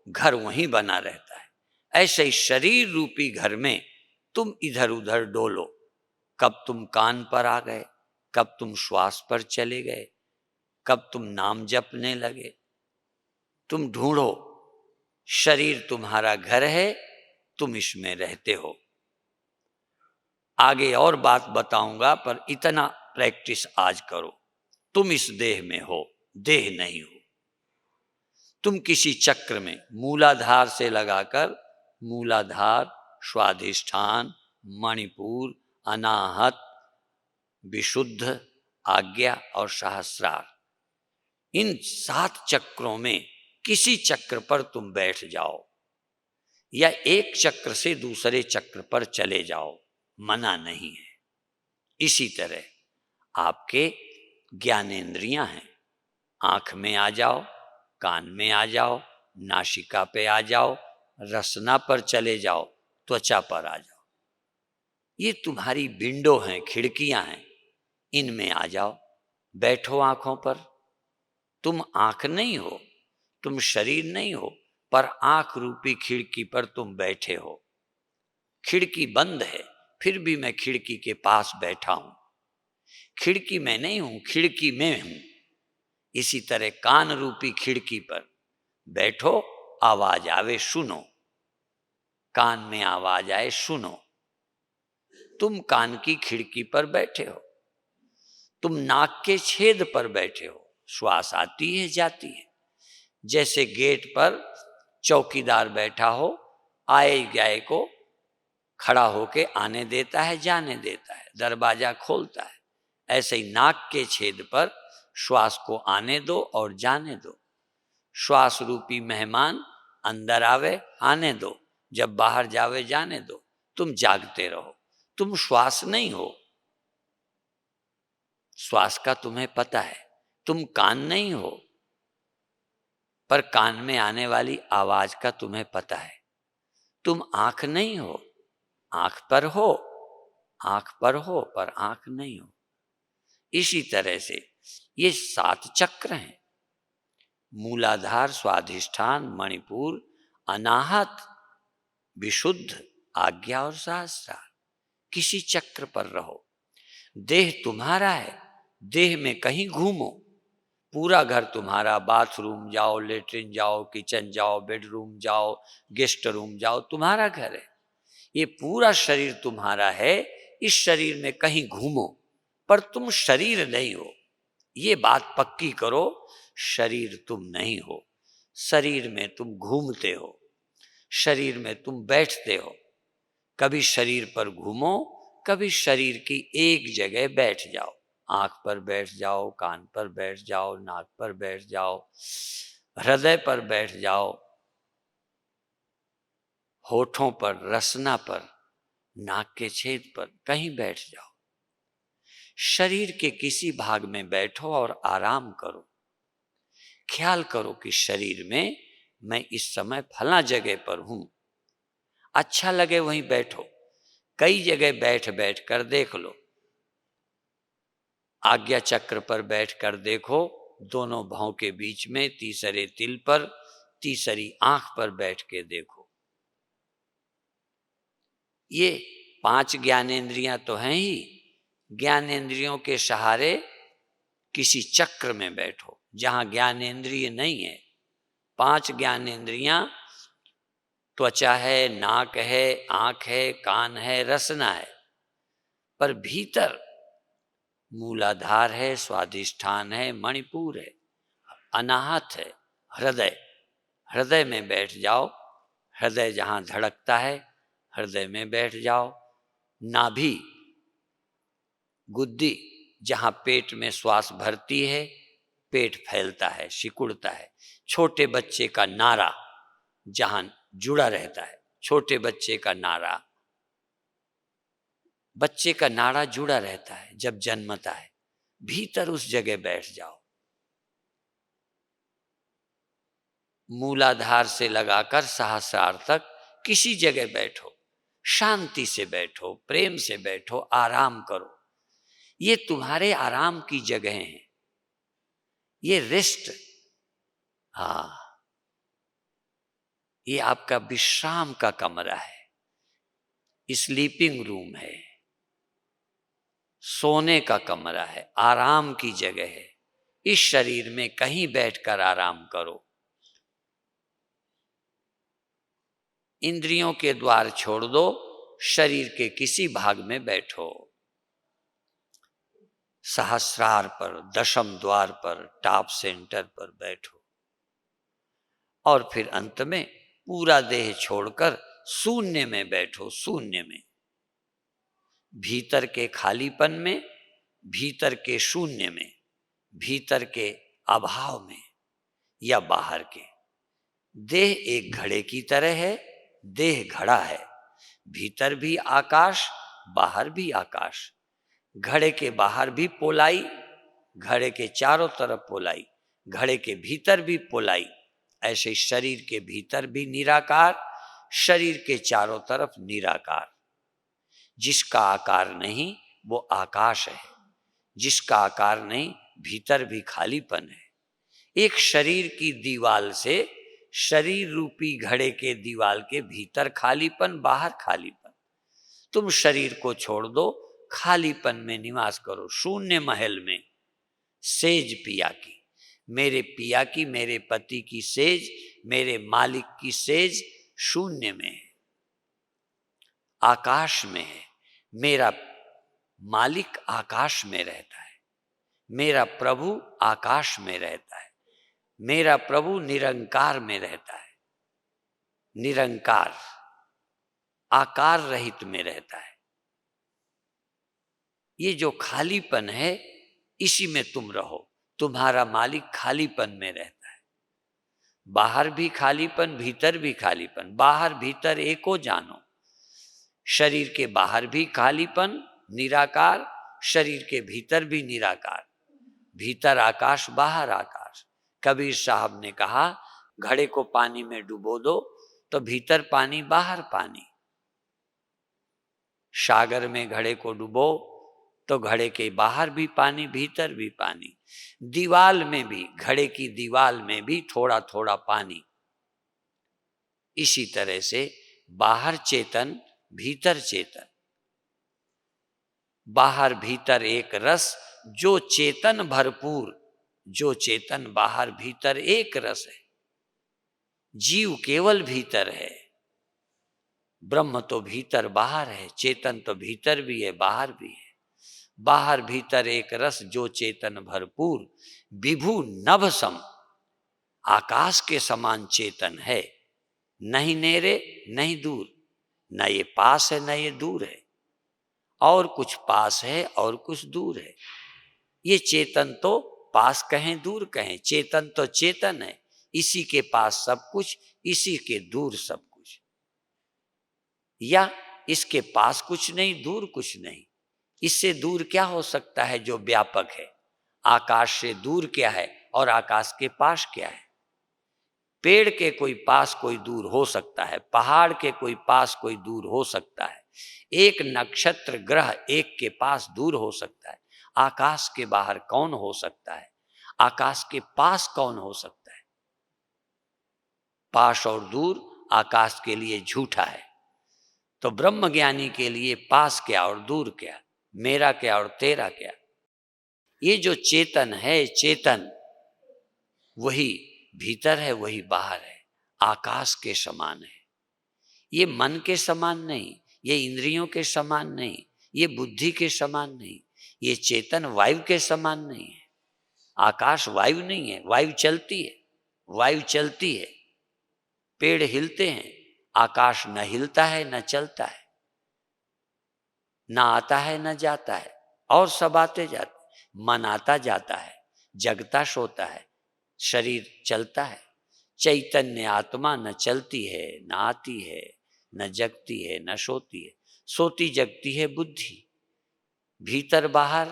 घर वहीं बना रहता है। ऐसे ही शरीर रूपी घर में तुम इधर उधर डोलो। कब तुम कान पर आ गए, कब तुम श्वास पर चले गए, कब तुम नाम जपने लगे। तुम ढूंढो, शरीर तुम्हारा घर है, तुम इसमें रहते हो। आगे और बात बताऊंगा, पर इतना प्रैक्टिस आज करो। तुम इस देह में हो, देह नहीं हो। तुम किसी चक्र में मूलाधार से लगाकर मूलाधार, स्वाधिष्ठान, मणिपुर, अनाहत, विशुद्ध, आज्ञा और सहस्रार, इन 7 चक्रों में किसी चक्र पर तुम बैठ जाओ या एक चक्र से दूसरे चक्र पर चले जाओ, मना नहीं है। इसी तरह आपके ज्ञानेंद्रियां हैं, आंख में आ जाओ, कान में आ जाओ, नासिका पे आ जाओ, रसना पर चले जाओ, त्वचा पर आ जाओ। ये तुम्हारी विंडो हैं, खिड़कियां हैं, इनमें आ जाओ, बैठो आंखों पर। तुम आंख नहीं हो, तुम शरीर नहीं हो, पर आंख रूपी खिड़की पर तुम बैठे हो। खिड़की बंद है, फिर भी मैं खिड़की के पास बैठा हूं। खिड़की में नहीं हूं, खिड़की में हूं। इसी तरह कान रूपी खिड़की पर बैठो, आवाज आवे सुनो, कान में आवाज आए सुनो। तुम कान की खिड़की पर बैठे हो, तुम नाक के छेद पर बैठे हो, श्वास आती है जाती है। जैसे गेट पर चौकीदार बैठा हो, आए गए को खड़ा होके आने देता है, जाने देता है, दरवाजा खोलता है। ऐसे ही नाक के छेद पर श्वास को आने दो और जाने दो। श्वास रूपी मेहमान अंदर आवे, आने दो, जब बाहर जावे जाने दो। तुम जागते रहो, तुम श्वास नहीं हो। श्वास का तुम्हें पता है। तुम कान नहीं हो, पर कान में आने वाली आवाज का तुम्हें पता है। तुम आंख नहीं हो, आंख पर हो, आंख पर हो पर आंख नहीं हो। इसी तरह से ये 7 चक्र हैं, मूलाधार, स्वाधिष्ठान, मणिपुर, अनाहत, विशुद्ध, आज्ञा और सहस्रार। किसी चक्र पर रहो। देह तुम्हारा है, देह में कहीं घूमो। पूरा घर तुम्हारा, बाथरूम जाओ, लेटरिन जाओ, किचन जाओ, बेडरूम जाओ, गेस्ट रूम जाओ, तुम्हारा घर है। ये पूरा शरीर तुम्हारा है। इस शरीर में कहीं घूमो, पर तुम शरीर नहीं हो। ये बात पक्की करो, शरीर तुम नहीं हो। शरीर में तुम घूमते हो, शरीर में तुम बैठते हो। कभी शरीर पर घूमो, कभी शरीर की एक जगह बैठ जाओ। आंख पर बैठ जाओ, कान पर बैठ जाओ, नाक पर बैठ जाओ, हृदय पर बैठ जाओ, होठों पर, रसना पर, नाक के छेद पर, कहीं बैठ जाओ। शरीर के किसी भाग में बैठो और आराम करो। ख्याल करो कि शरीर में मैं इस समय फला जगह पर हूं। अच्छा लगे वहीं बैठो। कई जगह बैठ बैठ कर देख लो। आज्ञा चक्र पर बैठ कर देखो, दोनों भौं के बीच में तीसरे तिल पर, तीसरी आंख पर बैठ के देखो। ये 5 ज्ञानेंद्रियां तो हैं ही। ज्ञानेंद्रियों के सहारे किसी चक्र में बैठो जहां ज्ञानेंद्रिय नहीं है। 5 ज्ञानेंद्रियां त्वचा है, नाक है, आंख है, कान है, रसना है, पर भीतर मूलाधार है, स्वाधिष्ठान है, मणिपुर है, अनाहत है, हृदय। हृदय में बैठ जाओ। हृदय जहां धड़कता है, हृदय में बैठ जाओ। नाभि, गुद्दी, जहां पेट में श्वास भरती है, पेट फैलता है, सिकुड़ता है। छोटे बच्चे का नारा जहां जुड़ा रहता है, छोटे बच्चे का नारा, बच्चे का नाड़ा जुड़ा रहता है जब जन्मता है, भीतर उस जगह बैठ जाओ। मूलाधार से लगाकर सहस्रार तक किसी जगह बैठो, शांति से बैठो, प्रेम से बैठो, आराम करो। ये तुम्हारे आराम की जगह हैं, ये रेस्ट। हाँ, ये आपका विश्राम का कमरा है, स्लीपिंग रूम है, सोने का कमरा है, आराम की जगह है। इस शरीर में कहीं बैठकर आराम करो। इंद्रियों के द्वार छोड़ दो, शरीर के किसी भाग में बैठो। सहस्रार पर, दशम द्वार पर, टॉप सेंटर पर बैठो और फिर अंत में पूरा देह छोड़कर शून्य में बैठो। शून्य में, भीतर के खालीपन में, भीतर के शून्य में, भीतर के अभाव में या बाहर के। देह एक घड़े की तरह है, देह घड़ा है, भीतर भी आकाश, बाहर भी आकाश। घड़े के बाहर भी पोलाई, घड़े के चारों तरफ पोलाई, घड़े के भीतर भी पोलाई। ऐसे शरीर के भीतर भी निराकार, शरीर के चारों तरफ निराकार। जिसका आकार नहीं वो आकाश है, जिसका आकार नहीं भीतर भी खालीपन है। एक शरीर की दीवाल से, शरीर रूपी घड़े के दीवाल के भीतर खालीपन, बाहर खालीपन। तुम शरीर को छोड़ दो, खालीपन में निवास करो, शून्य महल में। सेज पिया की, मेरे पिया की, मेरे पति की सेज, मेरे मालिक की सेज शून्य में है, आकाश में है। मेरा मालिक आकाश में रहता है, मेरा प्रभु आकाश में रहता है, मेरा प्रभु निरंकार में रहता है। निरंकार, आकार रहित में रहता है। ये जो खालीपन है इसी में तुम रहो। तुम्हारा मालिक खालीपन में रहता है। बाहर भी खालीपन, भीतर भी खालीपन। बाहर भीतर एको जानो। शरीर के बाहर भी खालीपन, निराकार, शरीर के भीतर भी निराकार। भीतर आकाश, बाहर आकाश। कबीर साहब ने कहा, घड़े को पानी में डुबो दो तो भीतर पानी, बाहर पानी। सागर में घड़े को डुबो तो घड़े के बाहर भी पानी, भीतर भी पानी। दीवाल में भी, घड़े की दीवाल में भी थोड़ा थोड़ा पानी। इसी तरह से बाहर चेतन, भीतर चेतन। बाहर भीतर एक रस, जो चेतन भरपूर, जो चेतन बाहर भीतर एक रस है। जीव केवल भीतर है, ब्रह्म तो भीतर बाहर है, चेतन तो भीतर भी है, बाहर भी है। बाहर भीतर एक रस, जो चेतन भरपूर, विभु नभ सम, आकाश के समान चेतन है। नहीं नेरे नहीं दूर, न ये पास है न ये दूर है, और कुछ पास है और कुछ दूर है। ये चेतन तो पास कहें दूर कहें, चेतन तो चेतन है। इसी के पास सब कुछ, इसी के दूर सब कुछ। या इसके पास कुछ नहीं, दूर कुछ नहीं। इससे दूर क्या हो सकता है जो व्यापक है? आकाश से दूर क्या है और आकाश के पास क्या है? पेड़ के कोई पास कोई दूर हो सकता है, पहाड़ के कोई पास कोई दूर हो सकता है, एक नक्षत्र ग्रह एक के पास दूर हो सकता है। आकाश के बाहर कौन हो सकता है? आकाश के पास कौन हो सकता है? पास और दूर आकाश के लिए झूठा है, तो ब्रह्म ज्ञानी के लिए पास क्या और दूर क्या, मेरा क्या और तेरा क्या? ये जो चेतन है, चेतन वही भीतर है, वही बाहर है, आकाश के समान है। ये मन के समान नहीं, ये इंद्रियों के समान नहीं, ये बुद्धि के समान नहीं, ये चेतन वायु के समान नहीं है। आकाश वायु नहीं है, वायु चलती है, वायु चलती है। पेड़ हिलते हैं, आकाश न हिलता है न चलता है, न आता है न जाता है, और सब आते जाते। मन आता जाता है, जगता सोता है, शरीर चलता है। चैतन्य आत्मा न चलती है, न आती है, न जगती है, न सोती है। सोती जगती है बुद्धि। भीतर बाहर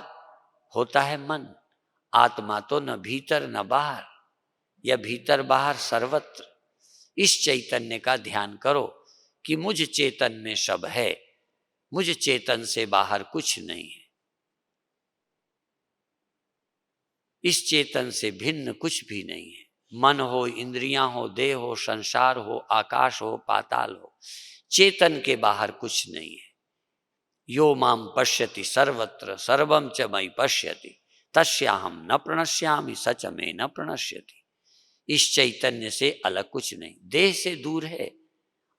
होता है मन। आत्मा तो न भीतर न बाहर, या भीतर बाहर सर्वत्र। इस चैतन्य का ध्यान करो कि मुझ चेतन में सब है, मुझ चेतन से बाहर कुछ नहीं है। इस चेतन से भिन्न कुछ भी नहीं है। मन हो, इंद्रियां हो, देह हो, संसार हो, आकाश हो, पाताल हो, चेतन के बाहर कुछ नहीं है। यो माम पश्यति सर्वत्र सर्वम च मयि पश्यति तस्याहम न प्रणश्यामि सच में न प्रणश्यति। इस चैतन्य से अलग कुछ नहीं। देह से दूर है,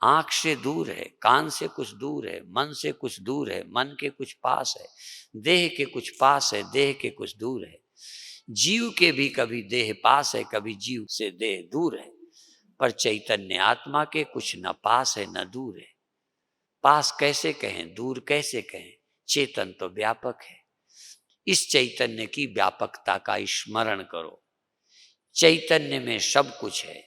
आंख से दूर है, कान से कुछ दूर है, मन से कुछ दूर है, मन के कुछ पास है, देह के कुछ पास है, देह के कुछ दूर है। जीव के भी कभी देह पास है, कभी जीव से देह दूर है, पर चैतन्य आत्मा के कुछ न पास है न दूर है। पास कैसे कहें, दूर कैसे कहें, चेतन तो व्यापक है। इस चैतन्य की व्यापकता का स्मरण करो। चैतन्य में सब कुछ है।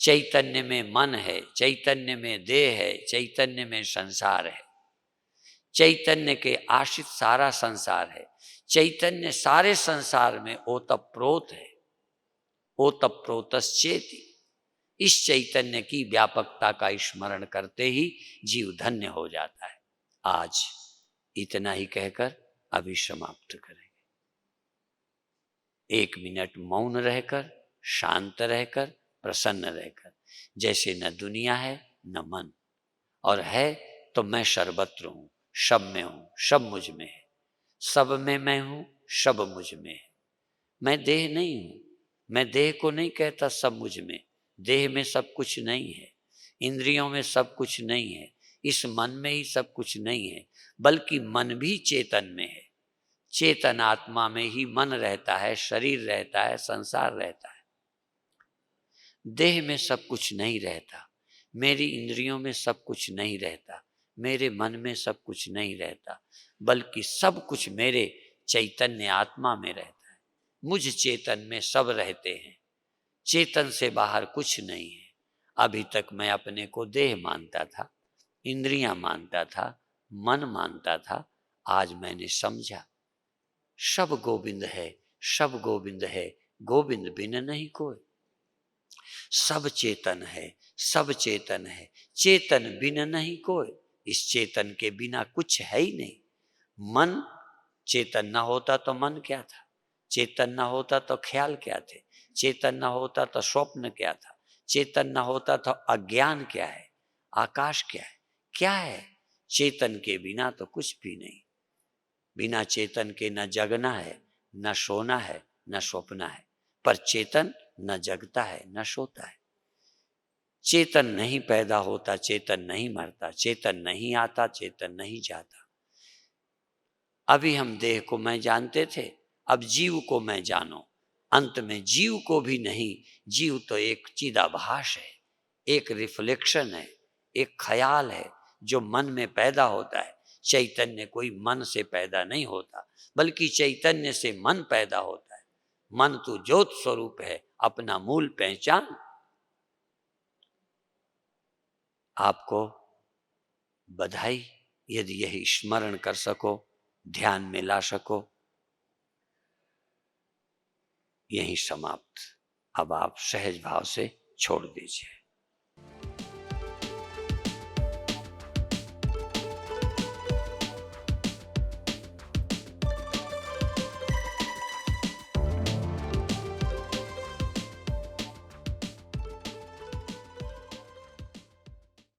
चैतन्य में मन है, चैतन्य में देह है, चैतन्य में संसार है, चैतन्य के आश्रित सारा संसार है। चैतन्य सारे संसार में ओतप्रोत है, ओतप्रोतश्चेति। इस चैतन्य की व्यापकता का स्मरण करते ही जीव धन्य हो जाता है। आज इतना ही कहकर अभी समाप्त करेंगे। 1 मिनट मौन रहकर, शांत रहकर, प्रसन्न रहकर, जैसे न दुनिया है न मन, और है तो मैं सर्वत्र हूं, सब में हूं, सब मुझ में है, सब में मैं हूं, सब मुझ में है। मैं देह नहीं हूं, मैं देह को नहीं कहता सब मुझ में। देह में सब कुछ नहीं है, इंद्रियों में सब कुछ नहीं है, इस मन में ही सब कुछ नहीं है, बल्कि मन भी चेतन में है। चेतन आत्मा में ही मन रहता है, शरीर रहता है, संसार रहता है। देह में सब कुछ नहीं रहता, मेरी इंद्रियों में सब कुछ नहीं रहता, मेरे मन में सब कुछ नहीं रहता, बल्कि सब कुछ मेरे चैतन्य आत्मा में रहता है। मुझ चेतन में सब रहते हैं, चेतन से बाहर कुछ नहीं है। अभी तक मैं अपने को देह मानता था, इंद्रियां मानता था, मन मानता था। आज मैंने समझा सब गोविंद है, सब गोविंद है, गोविंद बिन नहीं कोई। सब चेतन है, सब चेतन है, चेतन बिन नहीं कोई। इस चेतन के बिना कुछ है ही नहीं। मन चेतन ना होता तो मन क्या था, चेतन ना होता तो ख्याल क्या थे, चेतन ना होता तो स्वप्न क्या था, चेतन ना होता तो अज्ञान क्या है, आकाश क्या है, क्या है। चेतन के बिना तो कुछ भी नहीं। बिना चेतन के न जगना है, न सोना है, न स्वप्न है, पर चेतन न जगता है न सोता है। चेतन नहीं पैदा होता, चेतन नहीं मरता, चेतन नहीं आता, चेतन नहीं जाता। अभी हम देह को मैं जानते थे, अब जीव को मैं जानो। अंत में जीव को भी नहीं, जीव तो एक चिदाभास है, एक रिफ्लेक्शन है, एक ख्याल है जो मन में पैदा होता है। चैतन्य कोई मन से पैदा नहीं होता, बल्कि चैतन्य से मन पैदा होता है। मन तो ज्योत स्वरूप है, अपना मूल पहचान। आपको बधाई यदि यही स्मरण कर सको, ध्यान में ला सको। यही समाप्त। अब आप सहज भाव से छोड़ दीजिए।